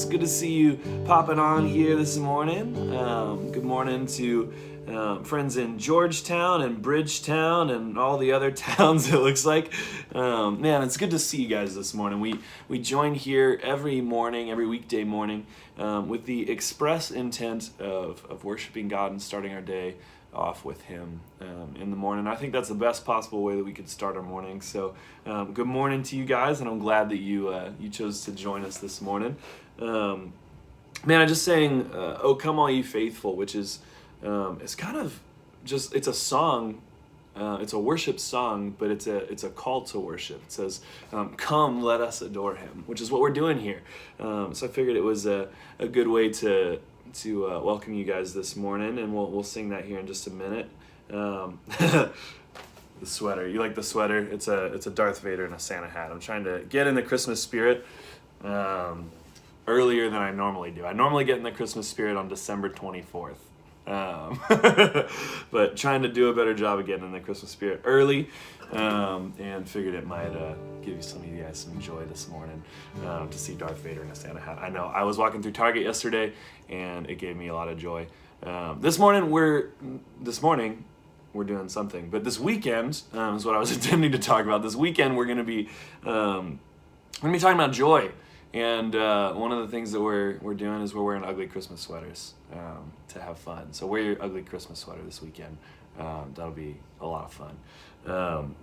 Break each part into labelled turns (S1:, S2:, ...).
S1: It's good to see you popping on here this morning. Good morning to friends in Georgetown and Bridgetown and all the other towns, it looks like. Man, it's good to see you guys this morning. We join here every morning, every weekday morning, with the express intent of worshiping God and starting our day off with Him in the morning. I think that's the best possible way that we could start our morning. So good morning to you guys, and I'm glad that you chose to join us this morning. Man, I just sang "Oh Come All Ye Faithful," which is it's kind of just, it's a song. It's a worship song, but it's a call to worship. It says, "Come, let us adore Him," which is what we're doing here. So I figured it was a good way to welcome you guys this morning, and we'll sing that here in just a minute. The sweater, you like the sweater? It's a Darth Vader and a Santa hat. I'm trying to get in the Christmas spirit earlier than I normally do. I normally get in the Christmas spirit on December 24th. But trying to do a better job of getting in the Christmas spirit early, and figured it might give you some of you guys some joy this morning to see Darth Vader in a Santa hat. I know I was walking through Target yesterday, and it gave me a lot of joy. This morning we're doing something, but this weekend is what I was intending to talk about. This weekend we're going to be talking about joy. And one of the things that we're doing is we're wearing ugly Christmas sweaters to have fun. So wear your ugly Christmas sweater this weekend. That'll be a lot of fun.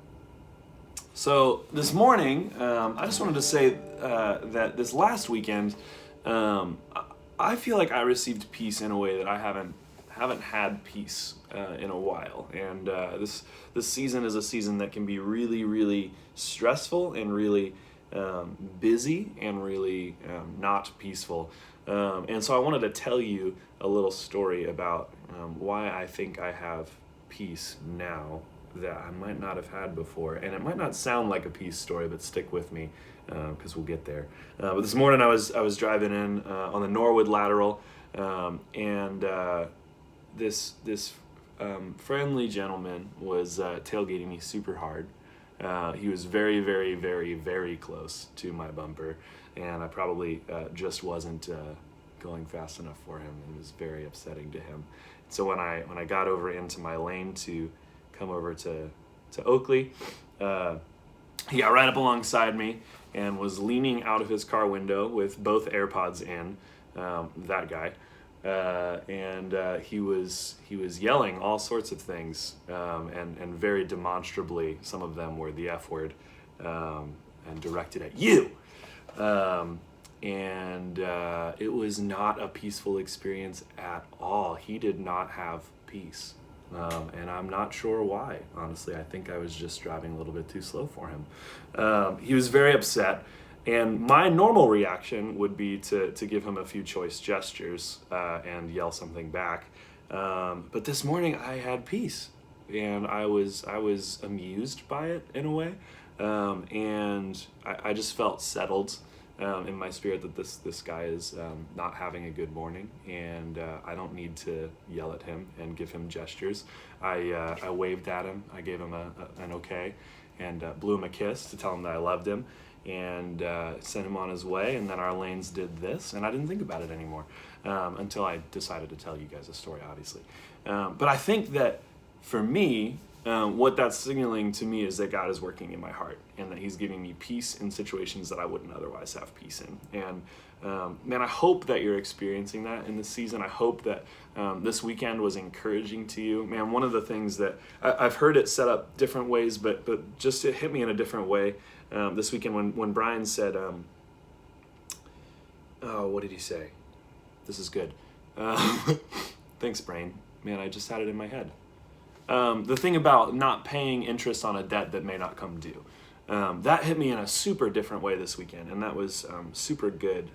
S1: So this morning, I just wanted to say that this last weekend, I feel like I received peace in a way that I haven't had peace in a while. And this season is a season that can be really, really stressful and really busy and really not peaceful. And so I wanted to tell you a little story about why I think I have peace now that I might not have had before. And it might not sound like a peace story, but stick with me because we'll get there. But this morning I was driving in on the Norwood Lateral, and this friendly gentleman was tailgating me super hard. He was very, very, very, very close to my bumper, and I probably just wasn't going fast enough for him. It was very upsetting to him. So when I got over into my lane to come over to Oakley, he got right up alongside me and was leaning out of his car window with both AirPods in. That guy. And he was yelling all sorts of things, and very demonstrably, some of them were the F word, and directed at you. And it was not a peaceful experience at all. He did not have peace. And I'm not sure why, honestly. I think I was just driving a little bit too slow for him. He was very upset. And my normal reaction would be to give him a few choice gestures and yell something back. But this morning I had peace, and I was amused by it in a way, and I just felt settled in my spirit that this guy is not having a good morning, and I don't need to yell at him and give him gestures. I waved at him. I gave him an okay, and blew him a kiss to tell him that I loved him, and sent him on his way. And then our lanes did this, and I didn't think about it anymore until I decided to tell you guys a story, obviously. But I think that for me, what that's signaling to me is that God is working in my heart, and that He's giving me peace in situations that I wouldn't otherwise have peace in. And man, I hope that you're experiencing that in this season. I hope that this weekend was encouraging to you. Man, one of the things that I've heard it set up different ways, but just it hit me in a different way this weekend when Brian said, what did he say? This is good. Thanks, Brain. Man, I just had it in my head. The thing about not paying interest on a debt that may not come due. That hit me in a super different way this weekend, and that was super good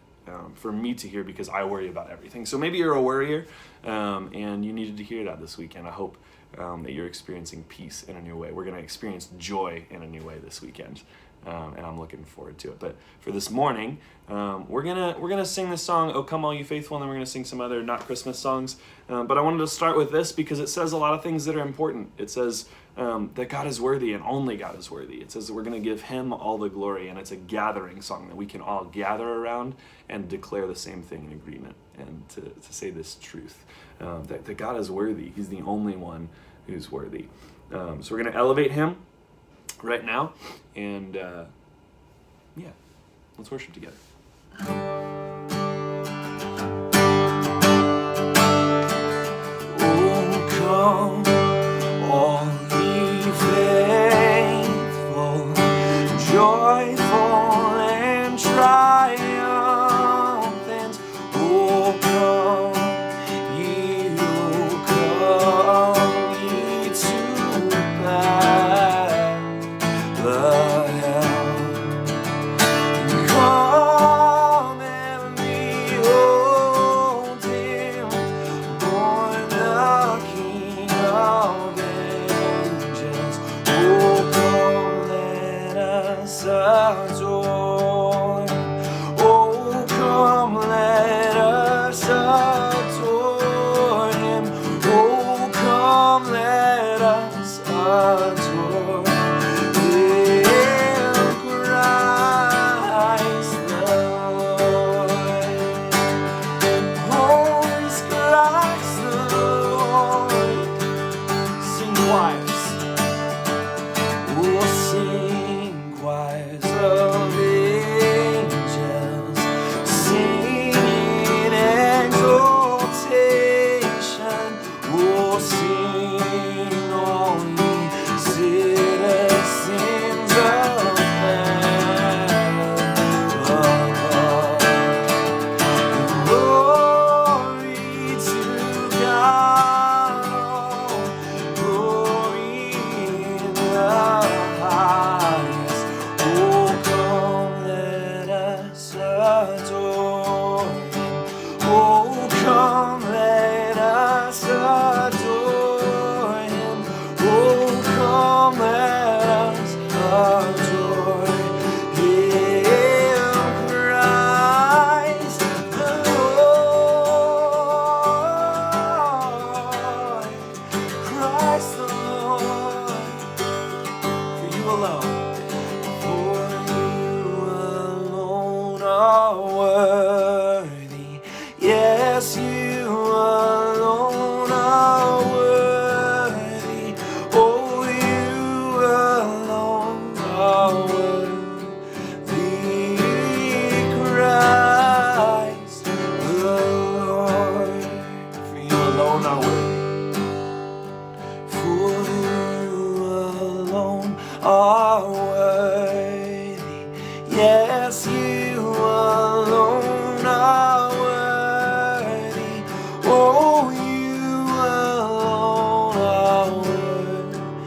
S1: for me to hear, because I worry about everything. So maybe you're a worrier, and you needed to hear that this weekend. I hope that you're experiencing peace in a new way. We're going to experience joy in a new way this weekend. and I'm looking forward to it. But for this morning, we're gonna sing this song, "O Come All You Faithful," and then we're gonna sing some other not Christmas songs. But I wanted to start with this because it says a lot of things that are important. It says that God is worthy and only God is worthy. It says that we're gonna give Him all the glory, and it's a gathering song that we can all gather around and declare the same thing in agreement, and to say this truth, that God is worthy. He's the only one who's worthy. So we're gonna elevate Him right now, and let's worship together. Oh, come, all ye faithful, joyful and triumphant. Oh, come ye to Bethlehem. Come and behold Him, born the King of angels. Oh, come, let us adore Him. Oh, come, let us adore Him. Oh, come, let us adore Him, Christ the Lord. Oh, is Christ the Lord. Sing choirs. We'll sing choirs of angels, singing exaltation. We'll sing all ye citizens of heaven above. Glory to God, glory in the highest. Oh, come, let us adore Him. Oh, come, let us adore Him. Oh, come, let us adore Him, Christ the Lord. Christ the Lord. For you alone, are worthy. Yes, you alone are worthy. Oh, you alone are worthy, Christ the Lord. For you alone are worthy. For you alone are worthy. Yes, you alone are worthy. Oh, you alone are worthy,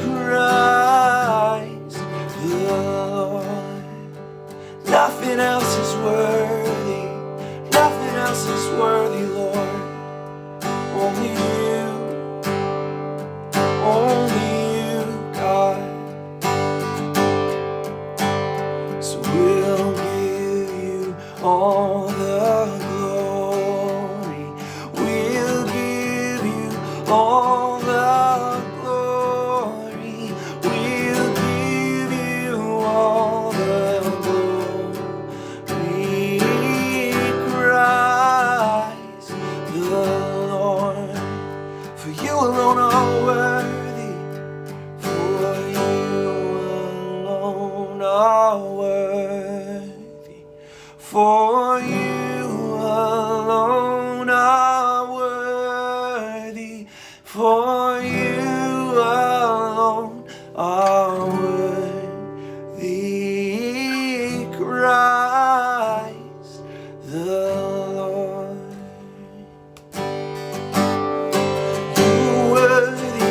S1: Christ the Lord. Nothing else is worthy. Nothing else is worthy, Lord. Only you. Only you, God. So we'll give you all the glory. We'll give you all the glory. We'll give you all the glory, Christ the Lord. For you alone are worthy. For you alone are worthy. For you alone are worthy. For you alone are worthy, Christ the Lord. You're worthy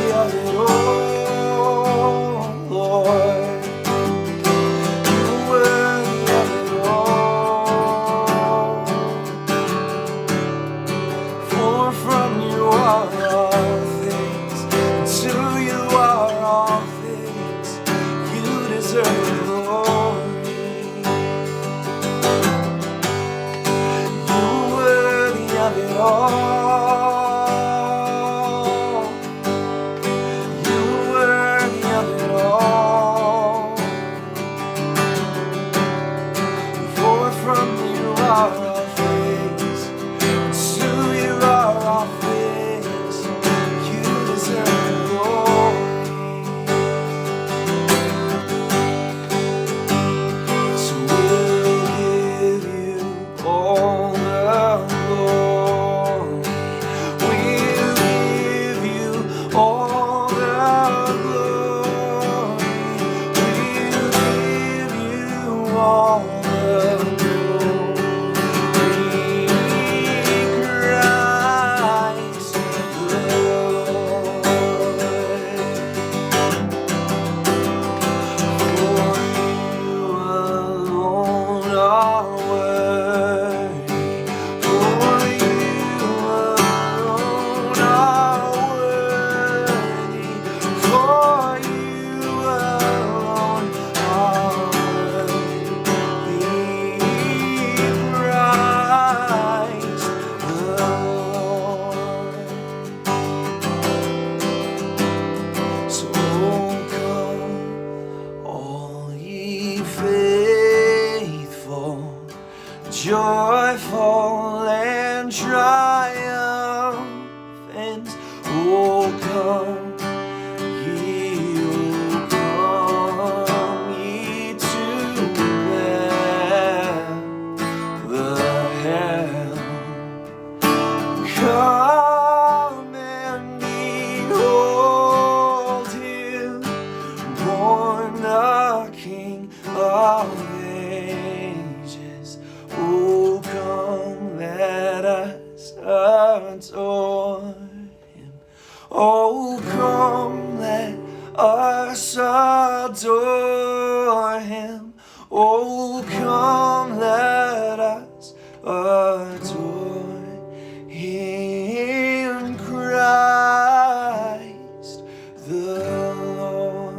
S1: Oh, come, ye, oh, come ye to Bethlehem. Come and behold him, born the King of ages. Oh, come, let us adore him. Oh, come, let us adore him. Oh, come, let us adore him, Christ the Lord.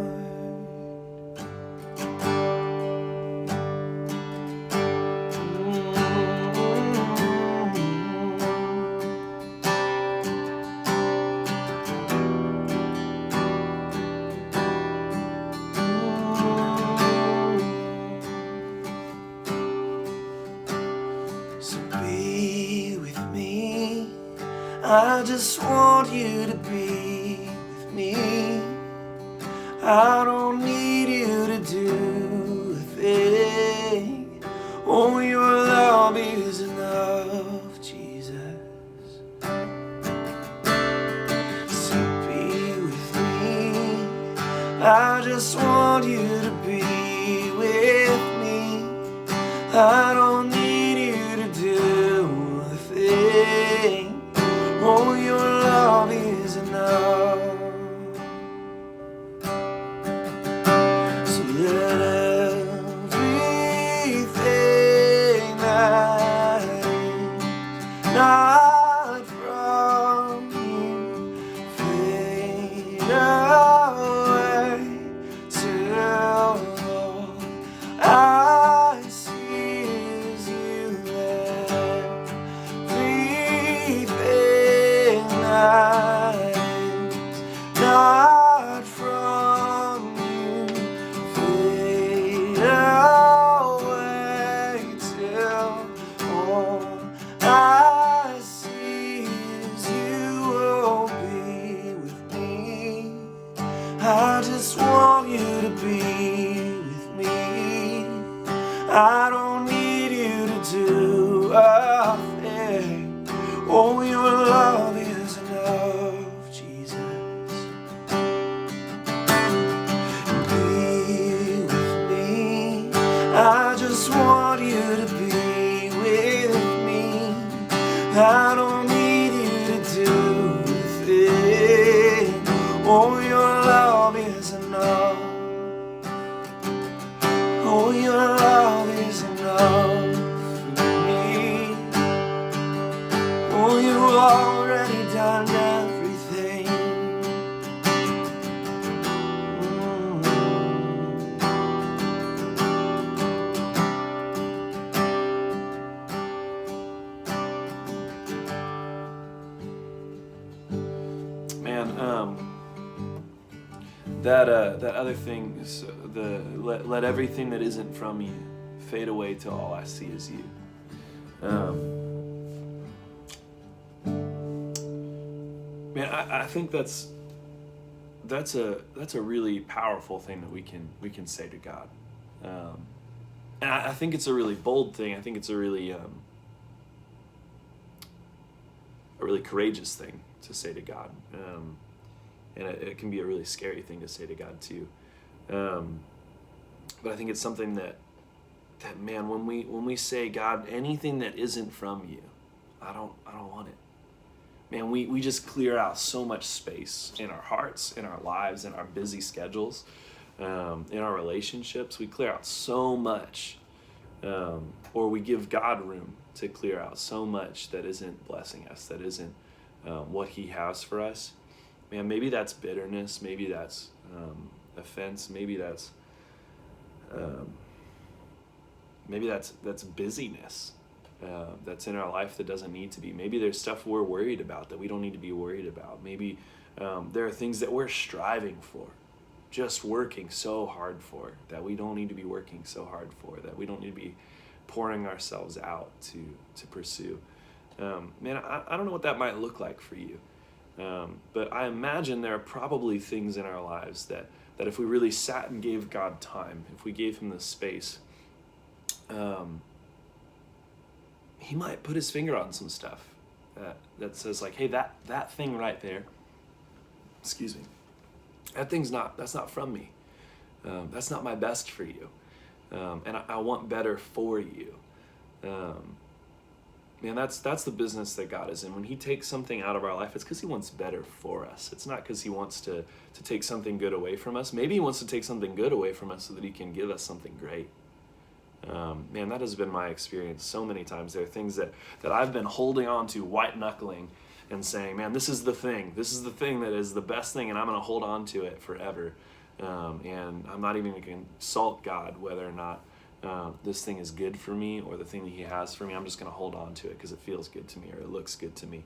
S1: So be with me. I just want you to be with me. I don't need you to do a thing. Oh, your love is enough, Jesus. So be with me. I just want you to be with me. I don't need you to do a thing. Oh, your love is enough. So let everything that is not from you fade away till all I see is you. Everything that is not from you fade away till all I see is you. Will be with me. I just want you to be with me. I don't need you to do a thing. Oh, your love is enough, Jesus. Be with me. I just want you to be with me. I don't need you to do a thing. Oh, your love is enough. Oh, your love is enough for me. Oh, you've already done everything. Man, that other thing is let everything that isn't from you fade away till all I see is you. Man, I think that's a really powerful thing that we can say to God, and I think it's a really bold thing. I think it's a really courageous thing to say to God, and it can be a really scary thing to say to God too. But I think it's something that man, when we say, God, anything that isn't from you, I don't want it. Man, we just clear out so much space in our hearts, in our lives, in our busy schedules, in our relationships. We clear out so much, or we give God room to clear out so much that isn't blessing us, that isn't what He has for us. Man, maybe that's bitterness, maybe that's offense, maybe that's busyness that's in our life that doesn't need to be. Maybe there's stuff we're worried about that we don't need to be worried about. Maybe there are things that we're striving for, just working so hard for, that we don't need to be working so hard for, that we don't need to be pouring ourselves out to pursue. Man, I don't know what that might look like for you. But I imagine there are probably things in our lives that if we really sat and gave God time, if we gave him the space, he might put his finger on some stuff that says like, hey, that thing right there, excuse me, that's not from me. That's not my best for you. And I want better for you. Man, that's the business that God is in. When he takes something out of our life, it's because he wants better for us. It's not because he wants to take something good away from us. Maybe he wants to take something good away from us so that he can give us something great. Man, that has been my experience so many times. There are things that I've been holding on to, white knuckling, and saying, man, this is the thing that is the best thing, and I'm going to hold on to it forever. And I'm not even going to consult God whether or not this thing is good for me or the thing that he has for me. I'm just going to hold on to it because it feels good to me or it looks good to me.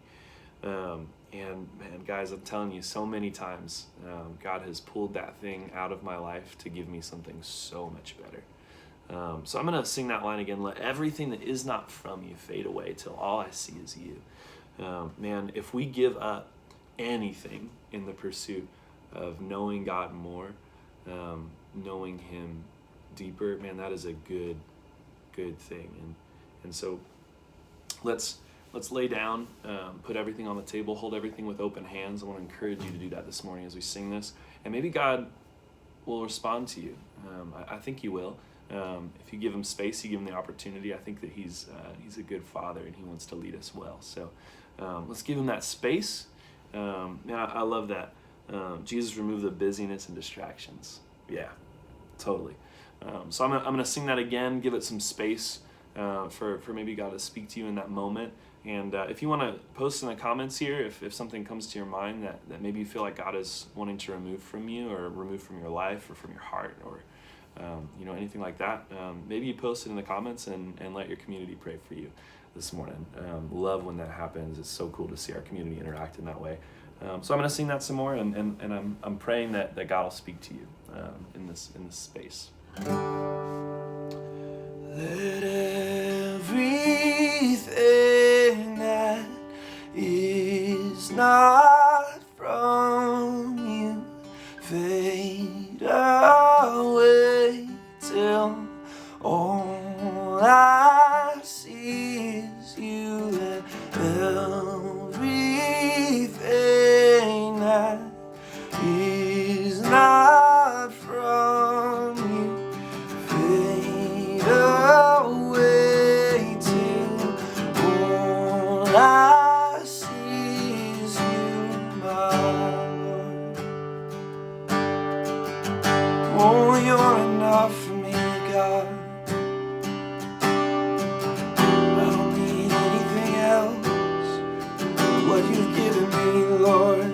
S1: And man, guys, I'm telling you, so many times God has pulled that thing out of my life to give me something so much better. So I'm going to sing that line again. Let everything that is not from you fade away till all I see is you. Man, if we give up anything in the pursuit of knowing God more, knowing him deeper, man, that is a good thing. And so let's lay down, put everything on the table, hold everything with open hands. I want to encourage you to do that this morning as we sing this. And maybe God will respond to you. I think he will. If you give him space, you give him the opportunity. I think that he's a good father and he wants to lead us well. So let's give him that space. I love that. Jesus removed the busyness and distractions. Yeah, totally. So I'm gonna sing that again. Give it some space for maybe God to speak to you in that moment. And if you want to post in the comments here, if something comes to your mind that maybe you feel like God is wanting to remove from you or remove from your life or from your heart or anything like that, maybe you post it in the comments and let your community pray for you this morning. Love when that happens. It's so cool to see our community interact in that way. So I'm going to sing that some more, and I'm praying that God will speak to you in this space. Let everything that is not from you fade away till all I see is you. Let everything that is not from you fade away till all I see is you, my Lord. Oh, you're enough for me, God. I don't need anything else. What you've given me, Lord.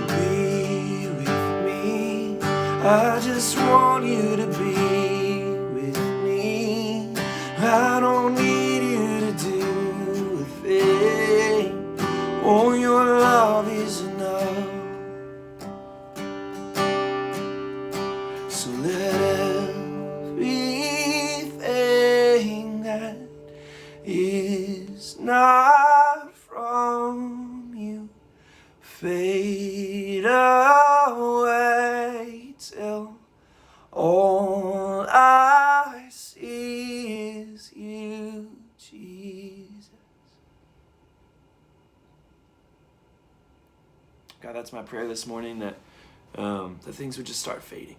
S1: Be with me. I just want you to be with me. I don't need you to do a thing. Oh, your love is enough. So let everything that is not from you fade away till all I see is you, Jesus. God, that's my prayer this morning, that things would just start fading.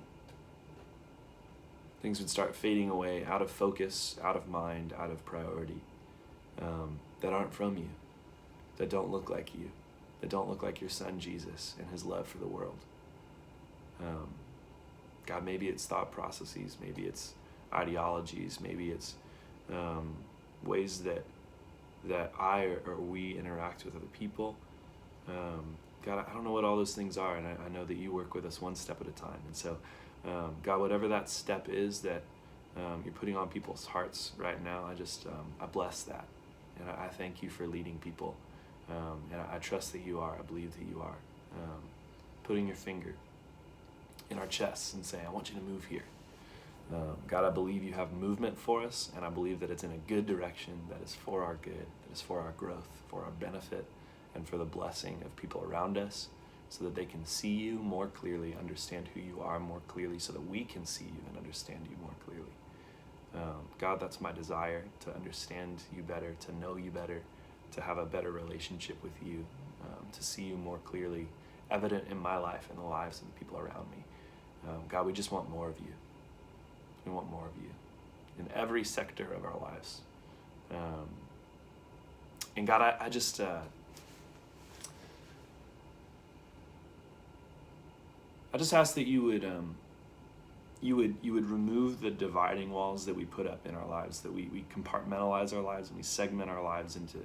S1: Things would start fading away, out of focus, out of mind, out of priority, that aren't from you, that don't look like you, that don't look like your son Jesus and his love for the world. God, maybe it's thought processes, maybe it's ideologies, maybe it's ways that I or we interact with other people. God, I don't know what all those things are, and I know that you work with us one step at a time. And so, God, whatever that step is that you're putting on people's hearts right now, I bless that. And I thank you for leading people. And I trust that you are. I believe that you are. Putting your finger in our chests and saying, I want you to move here. God, I believe you have movement for us, and I believe that it's in a good direction, that is for our good, It is for our growth, for our benefit, and for the blessing of people around us, so that they can see you more clearly, understand who you are more clearly, so that we can see you and understand you more clearly. God, that's my desire, to understand you better, to know you better, to have a better relationship with you, to see you more clearly, evident in my life and the lives of the people around me. God, we just want more of you. We want more of you in every sector of our lives. And God, I just... I just ask that you would remove the dividing walls that we put up in our lives, that we compartmentalize our lives and we segment our lives into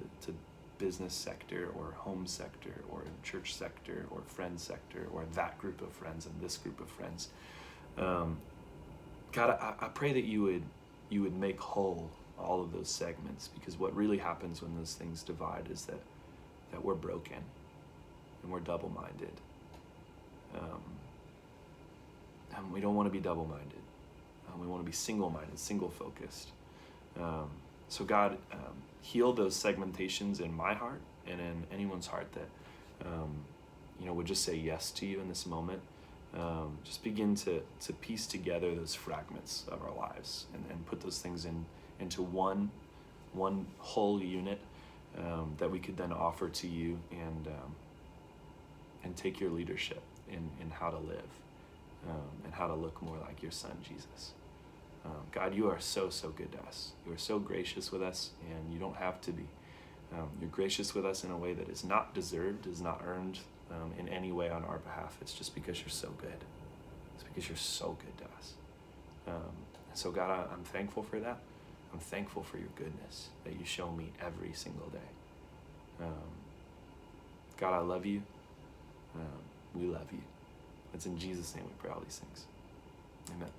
S1: business sector or home sector or church sector or friend sector or that group of friends and this group of friends. God, I pray that you would make whole all of those segments, because what really happens when those things divide is that we're broken and we're double-minded. And we don't want to be double-minded. We want to be single-minded, single-focused. So God, heal those segmentations in my heart and in anyone's heart that, would just say yes to you in this moment. Just begin to piece together those fragments of our lives and put those things into one whole unit that we could then offer to you and take your leadership in how to live. And how to look more like your son, Jesus. God, you are so, so good to us. You are so gracious with us, and you don't have to be. You're gracious with us in a way that is not deserved, is not earned in any way on our behalf. It's just because you're so good. It's because you're so good to us. So God, I'm thankful for that. I'm thankful for your goodness that you show me every single day. God, I love you. We love you. It's in Jesus' name we pray all these things. Amen.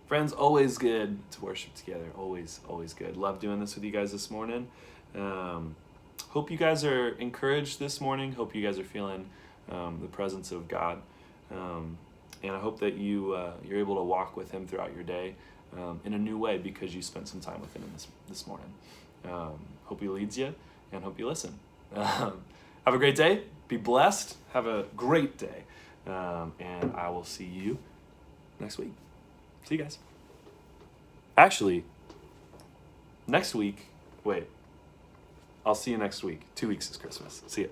S1: Friends, always good to worship together. Always, always good. Love doing this with you guys this morning. Hope you guys are encouraged this morning. Hope you guys are feeling the presence of God. And I hope that you're able to walk with him throughout your day in a new way, because you spent some time with him this morning. Hope he leads you, and hope you listen. Have a great day. Be blessed. Have a great day. And I will see you next week. See you guys. Actually, next week, I'll see you next week. 2 weeks is Christmas. See ya.